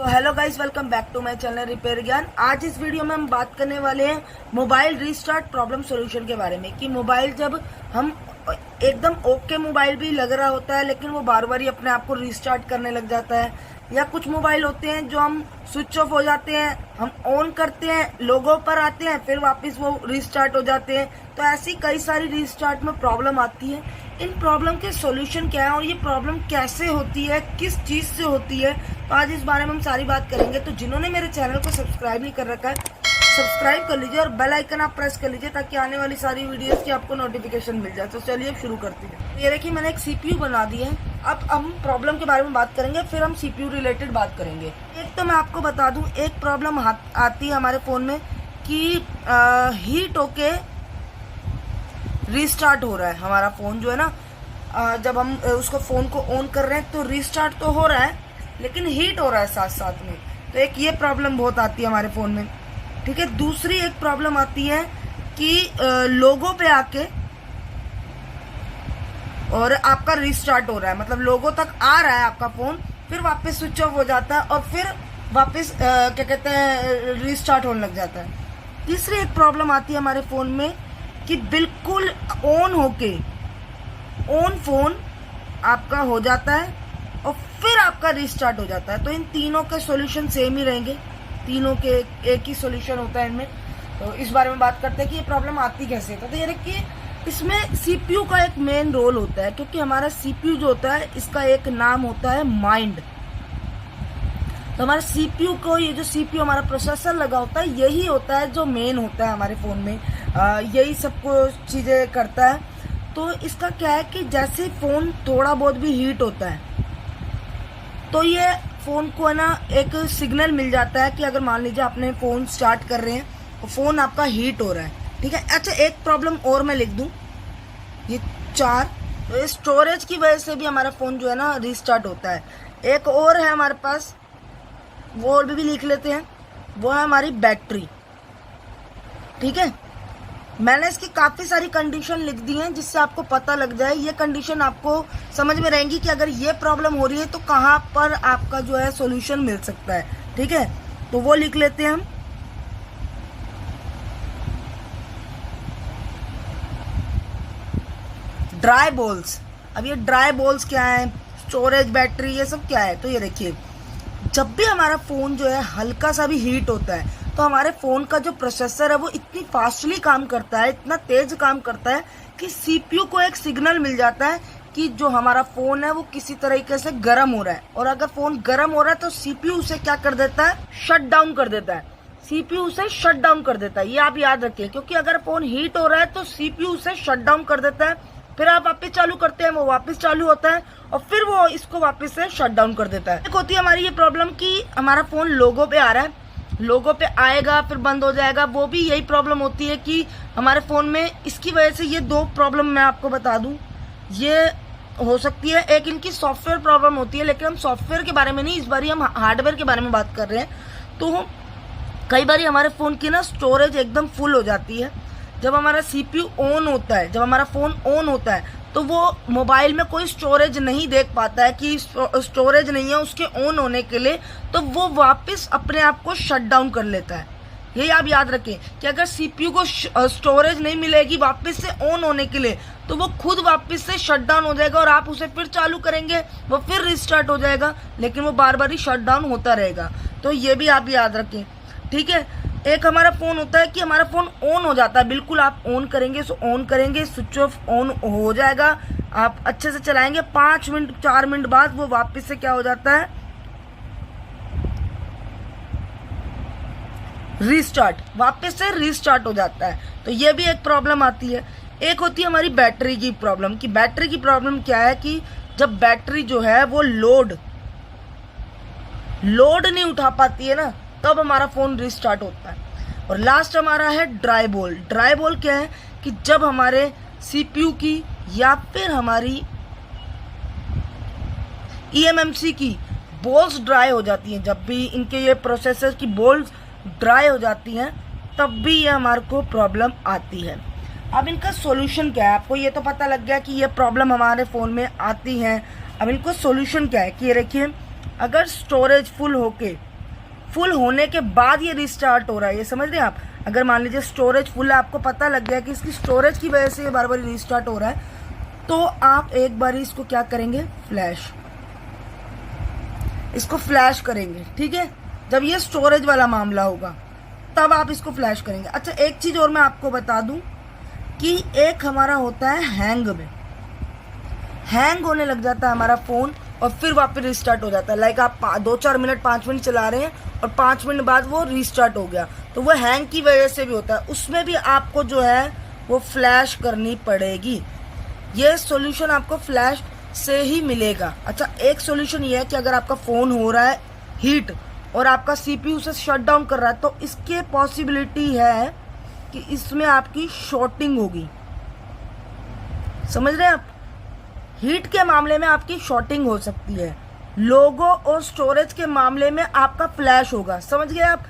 Hello guys, welcome back to my channel repair Gyan. आज इस video में हम बात करने वाले हैं मोबाइल रीस्टार्ट प्रॉब्लम सॉल्यूशन के बारे में कि मोबाइल जब हम एकदम ओके मोबाइल भी लग रहा होता है लेकिन वो बार बार ही अपने आप को रीस्टार्ट करने लग जाता है, या कुछ मोबाइल होते हैं जो हम स्विच ऑफ हो जाते हैं, हम ऑन करते हैं, लोगो पर आते हैं, फिर वापस वो रीस्टार्ट हो जाते हैं। तो ऐसी कई सारी रीस्टार्ट में प्रॉब्लम आती है। इन प्रॉब्लम के सॉल्यूशन क्या है और ये प्रॉब्लम कैसे होती है, किस चीज से होती है, तो आज इस बारे में हम सारी बात करेंगे। तो जिन्होंने मेरे चैनल को सब्सक्राइब नहीं कर रखा है, सब्सक्राइब कर लीजिए और बेल आइकन आप प्रेस कर लीजिए ताकि आने वाली सारी वीडियोस की आपको नोटिफिकेशन मिल जाए। तो चलिए अब शुरू करते हैं। ये देखिए, मैंने एक सीपीयू बना दी है। अब हम प्रॉब्लम के बारे में बात करेंगे, फिर हम सीपीयू रिलेटेड बात करेंगे। एक तो मैं आपको बता दूं, एक प्रॉब्लम आती है हमारे फोन में कि हीट होके रीस्टार्ट हो रहा है हमारा फोन जो है ना। जब हम उसको फोन को ऑन कर रहे हैं तो रीस्टार्ट तो हो रहा है लेकिन हीट हो रहा है साथ साथ में। तो एक ये प्रॉब्लम बहुत आती है हमारे फोन में, ठीक है। दूसरी एक प्रॉब्लम आती है कि लोगो पे आके और आपका रीस्टार्ट हो रहा है, मतलब लोगो तक आ रहा है आपका फोन, फिर वापस स्विच ऑफ हो जाता है और फिर वापस क्या कहते हैं रीस्टार्ट होने लग जाता है। तीसरी एक प्रॉब्लम आती है हमारे फोन में कि बिल्कुल ऑन होके ऑन फोन आपका हो जाता है और फिर आपका रीस्टार्ट हो जाता है। तो इन तीनों के सॉल्यूशन सेम ही रहेंगे, तीनों के एक ही सॉल्यूशन होता है इनमें। तो इस बारे में बात करते हैं कि ये प्रॉब्लम आती कैसे है। तो ये देखिए, इसमें सीपीयू का एक मेन रोल होता है, क्योंकि हमारा सीपीयू जो होता है इसका एक नाम होता है माइंड। तो हमारे सीपीयू को, ये जो सीपीयू हमारा प्रोसेसर लगा होता है, यही होता है जो मेन होता है हमारे फोन में, यही सब कुछ चीजें करता है। तो इसका क्या है कि जैसे फोन थोड़ा बहुत भी हीट होता है तो ये फोन को है ना एक सिग्नल मिल जाता है कि अगर मान लीजिए आपने फोन स्टार्ट कर रहे हैं और फोन आपका हीट हो रहा है, ठीक है। अच्छा, एक प्रॉब्लम और मैं लिख दूं, ये 4, तो स्टोरेज की वजह से भी हमारा फोन जो है ना रीस्टार्ट होता है। एक और है हमारे पास, वो और भी लिख लेते हैं, वो है हमारी बैटरी, ठीक है। मैंने इसकी काफी सारी कंडीशन लिख दी हैं जिससे आपको पता लग जाए, ये कंडीशन आपको समझ में रहेंगी कि अगर ये प्रॉब्लम हो रही है तो कहाँ पर आपका जो है सॉल्यूशन मिल सकता है, ठीक है। तो वो लिख लेते हैं हम। Dry balls. अब ये ड्राई बॉल्स क्या है, स्टोरेज, बैटरी, ये सब क्या है। तो ये देखिए, जब भी हमारा फोन जो है हल्का सा भी हीट होता है तो हमारे फोन का जो प्रोसेसर है वो इतनी फास्टली काम करता है, इतना तेज काम करता है कि सीपीयू को एक सिग्नल मिल जाता है कि जो हमारा फोन है वो किसी तरीके से गर्म हो रहा है। और अगर फोन गर्म हो रहा है तो सीपीयू उसे क्या कर देता है, शट डाउन कर देता है। सीपीयू उसे शट डाउन कर देता है, ये आप याद रखिए, क्योंकि अगर फोन हीट हो रहा है तो सीपीयू उसे शट डाउन कर देता है, फिर आप वापस चालू करते हैं, वो वापस चालू होता है और फिर वो इसको वापस से शट डाउन कर देता है। एक होती है हमारी ये प्रॉब्लम कि हमारा फोन लोगो पे आ रहा है, लोगो पे आएगा फिर बंद हो जाएगा, वो भी यही प्रॉब्लम होती है कि हमारे फोन में। इसकी वजह से ये 2 प्रॉब्लम मैं आपको बता दूं, ये हो सकती है। एक इनकी सॉफ्टवेयर प्रॉब्लम होती है, लेकिन हम सॉफ्टवेयर के बारे में नहीं, इस बार हम हार्डवेयर के बारे में बात कर रहे हैं। तो कई बार हमारे फोन की ना स्टोरेज एकदम फुल हो जाती है। जब हमारा सीपीयू ऑन होता है, जब हमारा फोन ऑन होता है तो वो मोबाइल में कोई स्टोरेज नहीं देख पाता है कि स्टोरेज नहीं है उसके ऑन होने के लिए, तो वो वापस अपने आप को शट डाउन कर लेता है। ये आप याद रखें कि अगर सीपीयू को स्टोरेज नहीं मिलेगी वापस से ऑन होने के लिए तो वो खुद वापस से शट डाउन हो जाएगा और आप उसे फिर चालू करेंगे वो फिर रिस्टार्ट हो जाएगा, लेकिन वो बार बार ही शट डाउन होता रहेगा। तो ये भी आप याद रखें, ठीक है। एक हमारा फोन होता है कि हमारा फोन ऑन हो जाता है, बिल्कुल आप ऑन करेंगे स्विच ऑफ ऑन हो जाएगा, आप अच्छे से चलाएंगे, 5 मिनट 4 मिनट बाद वो वापस से क्या हो जाता है, रीस्टार्ट, वापस से रीस्टार्ट हो जाता है। तो ये भी एक प्रॉब्लम आती है। एक होती है हमारी बैटरी की प्रॉब्लम, कि बैटरी की प्रॉब्लम क्या है कि जब बैटरी जो है वो लोड नहीं उठा पाती है ना, तब हमारा फोन रीस्टार्ट होता है। और लास्ट हमारा है ड्राई बॉल। ड्राई बॉल क्या है कि जब हमारे सीपीयू की या फिर हमारी ईएमएमसी की बॉल्स ड्राई हो जाती हैं, जब भी इनके ये प्रोसेसर की बॉल्स ड्राई हो जाती हैं तब भी ये हमारे को प्रॉब्लम आती है। अब इनका सॉल्यूशन क्या है, आपको ये तो पता लग गया कि ये प्रॉब्लम हमारे फ़ोन में आती है। अब इनको सॉल्यूशन क्या है कि ये देखिए, अगर स्टोरेज फुल होके फुल होने के बाद ये रिस्टार्ट हो रहा है, ये समझ रहे हैं आप। अगर मान लीजिए स्टोरेज फुल है, आपको पता लग गया कि इसकी स्टोरेज की वजह से ये बार बार रिस्टार्ट हो रहा है, तो आप एक बार इसको क्या करेंगे, इसको फ्लैश करेंगे। ठीक है, जब ये स्टोरेज वाला मामला होगा तब आप इसको फ्लैश करेंगे। अच्छा, एक चीज और मैं आपको बता दूं कि एक हमारा होता है हैंग होने लग जाता है हमारा फोन और फिर वापस रिस्टार्ट हो जाता है। लाइक आप 2-4 मिनट 5 मिनट चला रहे हैं और 5 मिनट बाद वो रिस्टार्ट हो गया, तो वो हैंग की वजह से भी होता है। उसमें भी आपको जो है वो फ्लैश करनी पड़ेगी। ये सॉल्यूशन आपको फ्लैश से ही मिलेगा। अच्छा, एक सॉल्यूशन ये है कि अगर आपका फोन हो रहा है हीट और आपका सीपीयू से शट डाउन कर रहा है, तो इसके पॉसिबिलिटी है कि इसमें आपकी शॉर्टिंग होगी। समझ रहे हैं आप, हीट के मामले में आपकी शॉर्टिंग हो सकती है, लोगो और स्टोरेज के मामले में आपका फ्लैश होगा। समझ गए आप,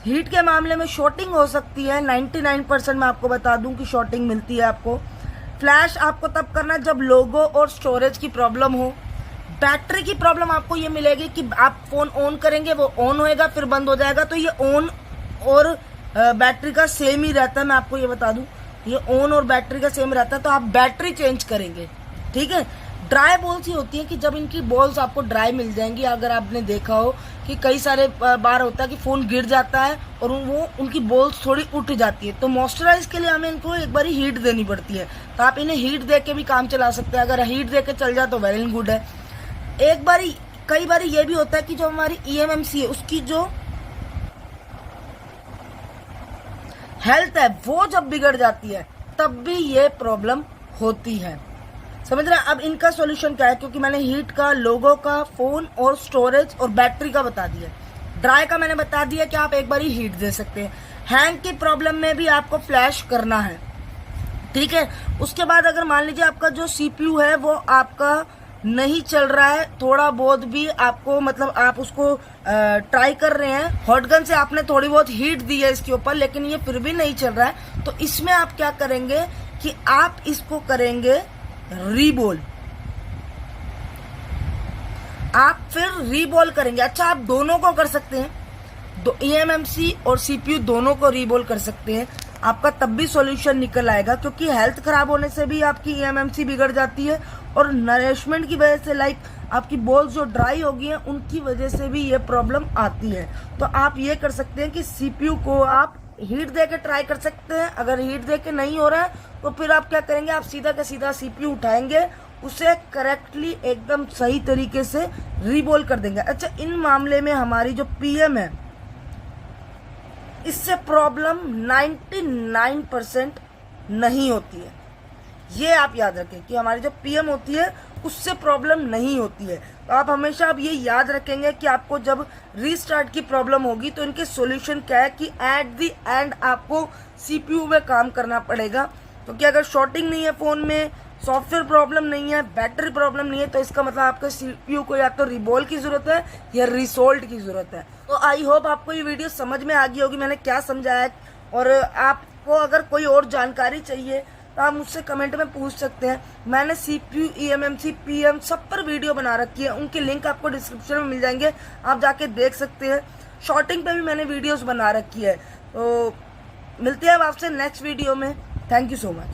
हीट के मामले में शॉर्टिंग हो सकती है, 99% मैं आपको बता दूं कि शॉर्टिंग मिलती है आपको। फ्लैश आपको तब करना है जब लोगो और स्टोरेज की प्रॉब्लम हो। बैटरी की प्रॉब्लम आपको ये मिलेगी कि आप फोन ऑन करेंगे, वो ऑन होएगा फिर बंद हो जाएगा, तो ये ऑन और बैटरी का सेम ही रहता है। मैं आपको ये बता दूं, ये ऑन और बैटरी का सेम रहता है, तो आप बैटरी चेंज करेंगे। ठीक है, ड्राई बॉल्स ही होती है कि जब इनकी बॉल्स आपको ड्राई मिल जाएंगी। अगर आपने देखा हो कि कई सारे बार होता है कि फोन गिर जाता है और वो उनकी बॉल्स थोड़ी उठ जाती है, तो मॉइस्चराइज के लिए हमें इनको एक बार हीट देनी पड़ती है। तो आप इन्हें हीट दे के भी काम चला सकते हैं। अगर हीट दे के चल जाए तो वेल एंड गुड है। कई बार ये भी होता है कि जो हमारी ईएमएमसी है उसकी जो हेल्थ है वो जब बिगड़ जाती है तब भी ये प्रॉब्लम होती है। समझ रहे हैं। अब इनका सॉल्यूशन क्या है, क्योंकि मैंने हीट का, लोगो का, फोन और स्टोरेज और बैटरी का बता दिया। ड्राई का मैंने बता दिया कि आप एक बार ही हीट दे सकते हैं। हैंग की प्रॉब्लम में भी आपको फ्लैश करना है। ठीक है, उसके बाद अगर मान लीजिए आपका जो सीपीयू है वो आपका नहीं चल रहा है, थोड़ा बहुत भी आपको, मतलब आप उसको ट्राई कर रहे हैं, हॉटगन से आपने थोड़ी बहुत हीट दी है इसके ऊपर, लेकिन ये फिर भी नहीं चल रहा है, तो इसमें आप क्या करेंगे कि आप इसको करेंगे रीबोल। आप फिर रीबोल करेंगे। अच्छा, आप दोनों को कर सकते हैं, ईएमएमसी और सीपीयू दोनों को रीबोल कर सकते हैं। आपका तब भी सॉल्यूशन निकल आएगा, क्योंकि हेल्थ खराब होने से भी आपकी ईएमएमसी बिगड़ जाती है और नरिशमेंट की वजह से, लाइक आपकी बॉल्स जो ड्राई हो गई हैं उनकी वजह से भी ये प्रॉब्लम आती है। तो आप ये कर सकते हैं कि सीपीयू को आप हीट दे के ट्राई कर सकते हैं। अगर हीट दे के नहीं हो रहा है तो फिर आप क्या करेंगे, आप सीधा का सीधा सीपीयू उठाएंगे, उसे करेक्टली एकदम सही तरीके से रीबोल कर देंगे। अच्छा, इन मामले में हमारी जो पीएम है इससे प्रॉब्लम 99% नहीं होती है। ये आप याद रखें कि हमारी जो पीएम होती है उससे प्रॉब्लम नहीं होती है। तो आप हमेशा अब ये याद रखेंगे कि आपको जब रीस्टार्ट की प्रॉब्लम होगी तो इनके सॉल्यूशन क्या है कि एट द एंड आपको सीपीयू में काम करना पड़ेगा। क्योंकि अगर शॉर्टिंग नहीं है फोन में, सॉफ्टवेयर प्रॉब्लम नहीं है, बैटरी प्रॉब्लम नहीं है, तो इसका मतलब आपके सीपीयू को या तो रिबोल की जरूरत है या रिसोल्ट की जरूरत है। तो आई होप आपको ये वीडियो समझ में आ गई होगी मैंने क्या समझाया। और आपको अगर कोई और जानकारी चाहिए तो आप मुझसे कमेंट में पूछ सकते हैं। मैंने सीपीयू, ईएमएमसी, पीएम सब पर वीडियो बना रखी है, उनके लिंक आपको डिस्क्रिप्शन में मिल जाएंगे, आप जाके देख सकते हैं। शॉर्टिंग पे भी मैंने वीडियोस बना रखी है। तो मिलते हैं आपसे नेक्स्ट वीडियो में। Thank you so much.